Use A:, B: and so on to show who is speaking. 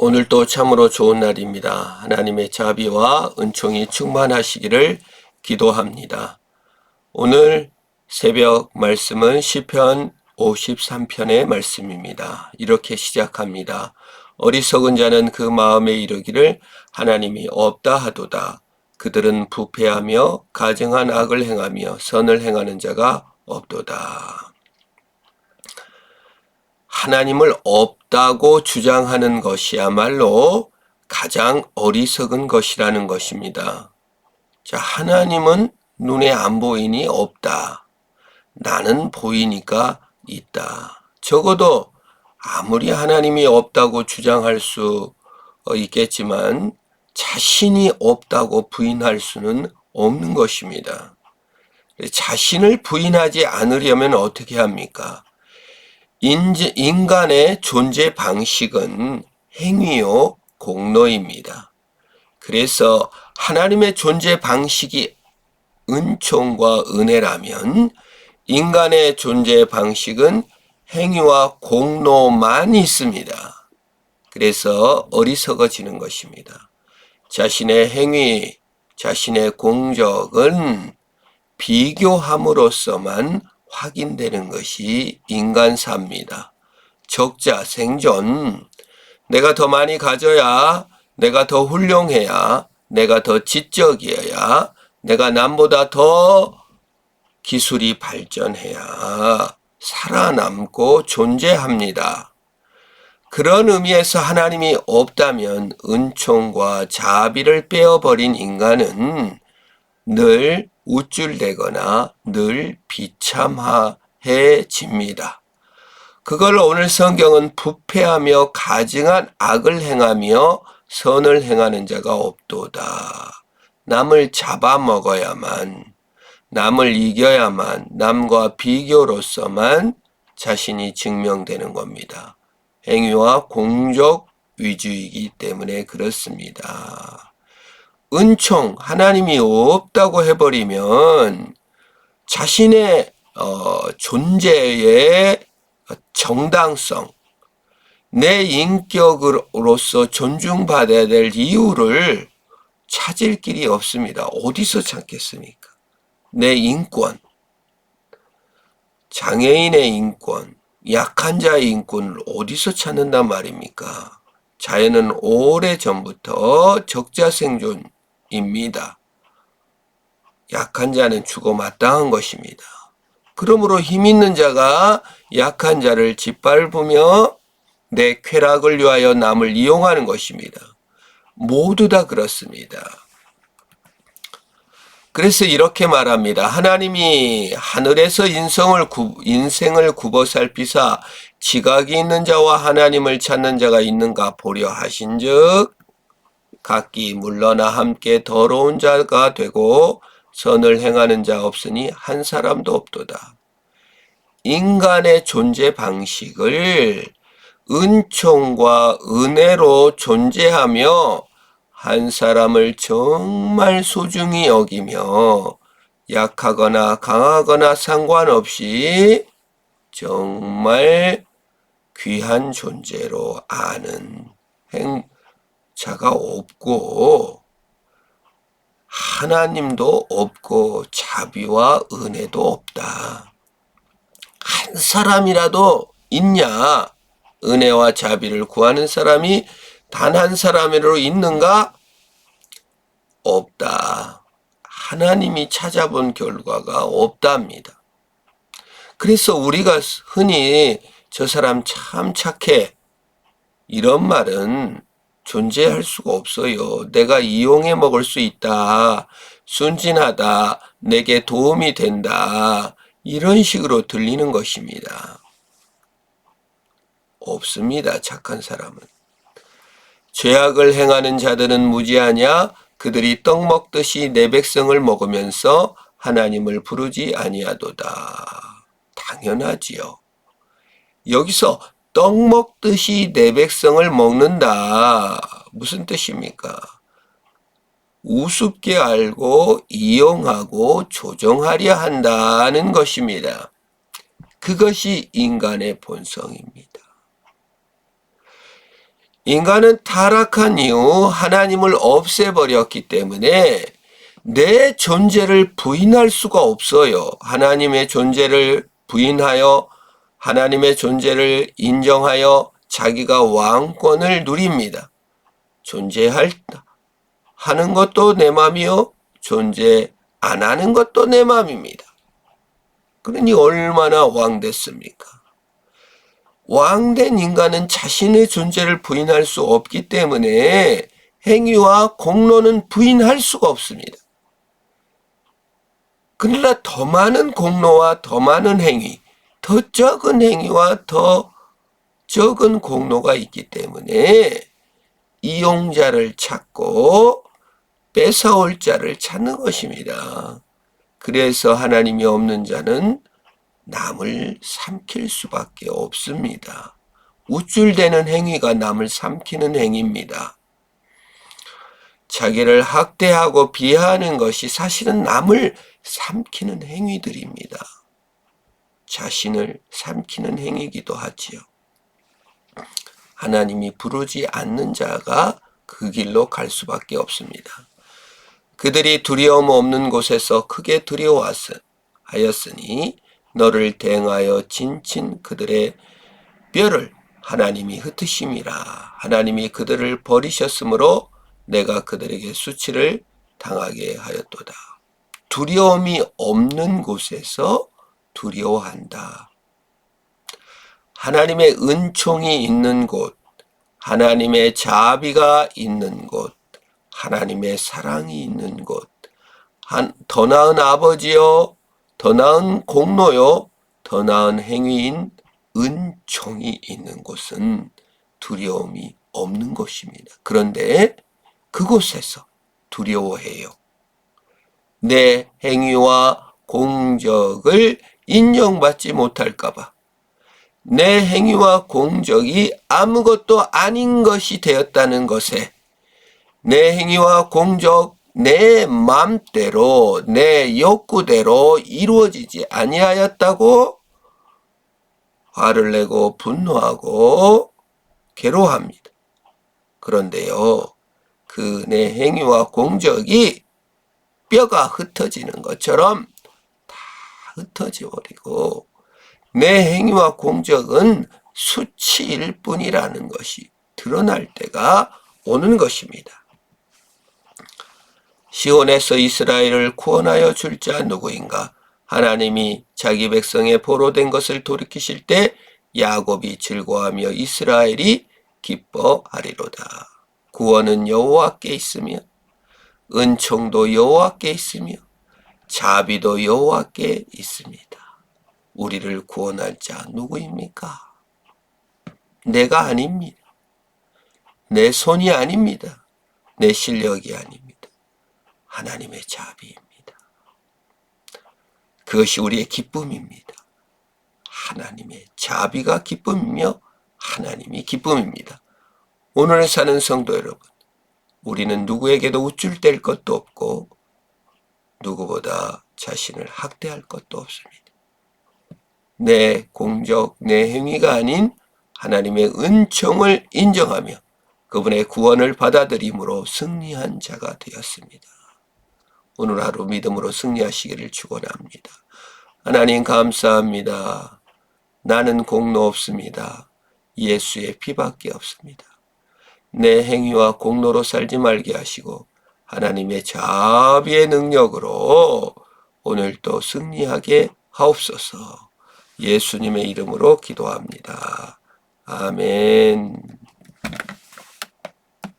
A: 오늘도 참으로 좋은 날입니다. 하나님의 자비와 은총이 충만하시기를 기도합니다. 오늘 새벽 말씀은 시편 53편의 말씀입니다. 이렇게 시작합니다. 어리석은 자는 그 마음에 이르기를 하나님이 없다 하도다. 그들은 부패하며 가증한 악을 행하며 선을 행하는 자가 없도다. 하나님을 없다고 주장하는 것이야말로 가장 어리석은 것이라는 것입니다. 자, 하나님은 눈에 안 보이니 없다. 나는 보이니까 있다. 적어도 아무리 하나님이 없다고 주장할 수 있겠지만 자신이 없다고 부인할 수는 없는 것입니다. 자신을 부인하지 않으려면 어떻게 합니까? 인간의 존재 방식은 행위요 공로입니다. 그래서 하나님의 존재 방식이 은총과 은혜라면 인간의 존재 방식은 행위와 공로만 있습니다. 그래서 어리석어지는 것입니다. 자신의 행위, 자신의 공적은 비교함으로써만 확인되는 것이 인간사입니다. 적자 생존, 내가 더 많이 가져야, 내가 더 훌륭해야, 내가 더 지적이어야, 내가 남보다 더 기술이 발전해야 살아남고 존재합니다. 그런 의미에서 하나님이 없다면 은총과 자비를 빼어버린 인간은 늘 우쭐대거나 늘 비참해집니다. 그걸 오늘 성경은 부패하며 가증한 악을 행하며 선을 행하는 자가 없도다. 남을 잡아먹어야만, 남을 이겨야만, 남과 비교로서만 자신이 증명되는 겁니다. 행위와 공적 위주이기 때문에 그렇습니다. 은총, 하나님이 없다고 해버리면 자신의 존재의 정당성, 내 인격으로서 존중받아야 될 이유를 찾을 길이 없습니다. 어디서 찾겠습니까? 내 인권, 장애인의 인권, 약한 자의 인권을 어디서 찾는단 말입니까? 자연은 오래전부터 적자생존 입니다. 약한 자는 죽어 마땅한 것입니다. 그러므로 힘 있는 자가 약한 자를 짓밟으며 내 쾌락을 위하여 남을 이용하는 것입니다. 모두 다 그렇습니다. 그래서 이렇게 말합니다. 하나님이 하늘에서 인생을 굽어 살피사 지각이 있는 자와 하나님을 찾는 자가 있는가 보려 하신즉 각기 물러나 함께 더러운 자가 되고 선을 행하는 자 없으니 한 사람도 없도다. 인간의 존재 방식을 은총과 은혜로 존재하며 한 사람을 정말 소중히 여기며 약하거나 강하거나 상관없이 정말 귀한 존재로 아는 자가 없고 하나님도 없고 자비와 은혜도 없다. 한 사람이라도 있냐? 은혜와 자비를 구하는 사람이 단 한 사람으로 있는가? 없다. 하나님이 찾아본 결과가 없답니다. 그래서 우리가 흔히 저 사람 참 착해 이런 말은 존재할 수가 없어요. 내가 이용해 먹을 수 있다. 순진하다. 내게 도움이 된다. 이런 식으로 들리는 것입니다. 없습니다. 착한 사람은. 죄악을 행하는 자들은 무지하냐? 그들이 떡 먹듯이 내 백성을 먹으면서 하나님을 부르지 아니하도다. 당연하지요. 여기서 떡 먹듯이 내 백성을 먹는다. 무슨 뜻입니까? 우습게 알고 이용하고 조종하려 한다는 것입니다. 그것이 인간의 본성입니다. 인간은 타락한 이후 하나님을 없애버렸기 때문에 내 존재를 부인할 수가 없어요. 하나님의 존재를 부인하여 하나님의 존재를 인정하여 자기가 왕권을 누립니다. 하는 것도 내 맘이요. 존재 안 하는 것도 내 맘입니다. 그러니 얼마나 왕됐습니까? 왕된 인간은 자신의 존재를 부인할 수 없기 때문에 행위와 공로는 부인할 수가 없습니다. 그러나 더 많은 공로와 더 많은 행위, 더 적은 행위와 더 적은 공로가 있기 때문에 이용자를 찾고 뺏어올 자를 찾는 것입니다. 그래서 하나님이 없는 자는 남을 삼킬 수밖에 없습니다. 우쭐대는 행위가 남을 삼키는 행위입니다. 자기를 학대하고 비하하는 것이 사실은 남을 삼키는 행위들입니다. 자신을 삼키는 행위이기도 하지요. 하나님이 부르지 않는 자가 그 길로 갈 수밖에 없습니다. 그들이 두려움 없는 곳에서 크게 두려워하였으니 너를 대응하여 진친 그들의 뼈를 하나님이 흩으심이라. 하나님이 그들을 버리셨으므로 내가 그들에게 수치를 당하게 하였도다. 두려움이 없는 곳에서 두려워한다. 하나님의 은총이 있는 곳, 하나님의 자비가 있는 곳, 하나님의 사랑이 있는 곳, 더 나은 아버지요, 더 나은 공로요, 더 나은 행위인 은총이 있는 곳은 두려움이 없는 것입니다. 그런데 그곳에서 두려워해요. 내 행위와 공적을 인정받지 못할까봐, 내 행위와 공적이 아무것도 아닌 것이 되었다는 것에, 내 행위와 공적, 내 맘대로, 내 욕구대로 이루어지지 아니하였다고 화를 내고 분노하고 괴로워합니다. 그런데요, 그 내 행위와 공적이 뼈가 흩어지는 것처럼 다 흩어져 버리고 내 행위와 공적은 수치일 뿐이라는 것이 드러날 때가 오는 것입니다. 시온에서 이스라엘을 구원하여 줄 자 누구인가? 하나님이 자기 백성의 포로된 것을 돌이키실 때 야곱이 즐거워하며 이스라엘이 기뻐하리로다. 구원은 여호와께 있으며 은총도 여호와께 있으며 자비도 여호와께 있습니다. 우리를 구원할 자 누구입니까? 내가 아닙니다. 내 손이 아닙니다. 내 실력이 아닙니다. 하나님의 자비입니다. 그것이 우리의 기쁨입니다. 하나님의 자비가 기쁨이며 하나님이 기쁨입니다. 오늘 사는 성도 여러분, 우리는 누구에게도 우쭐댈 것도 없고 누구보다 자신을 학대할 것도 없습니다. 내 공적, 내 행위가 아닌 하나님의 은총을 인정하며 그분의 구원을 받아들임으로 승리한 자가 되었습니다. 오늘 하루 믿음으로 승리하시기를 축원합니다. 하나님 감사합니다. 나는 공로 없습니다. 예수의 피밖에 없습니다. 내 행위와 공로로 살지 말게 하시고 하나님의 자비의 능력으로 오늘도 승리하게 하옵소서. 예수님의 이름으로 기도합니다. 아멘.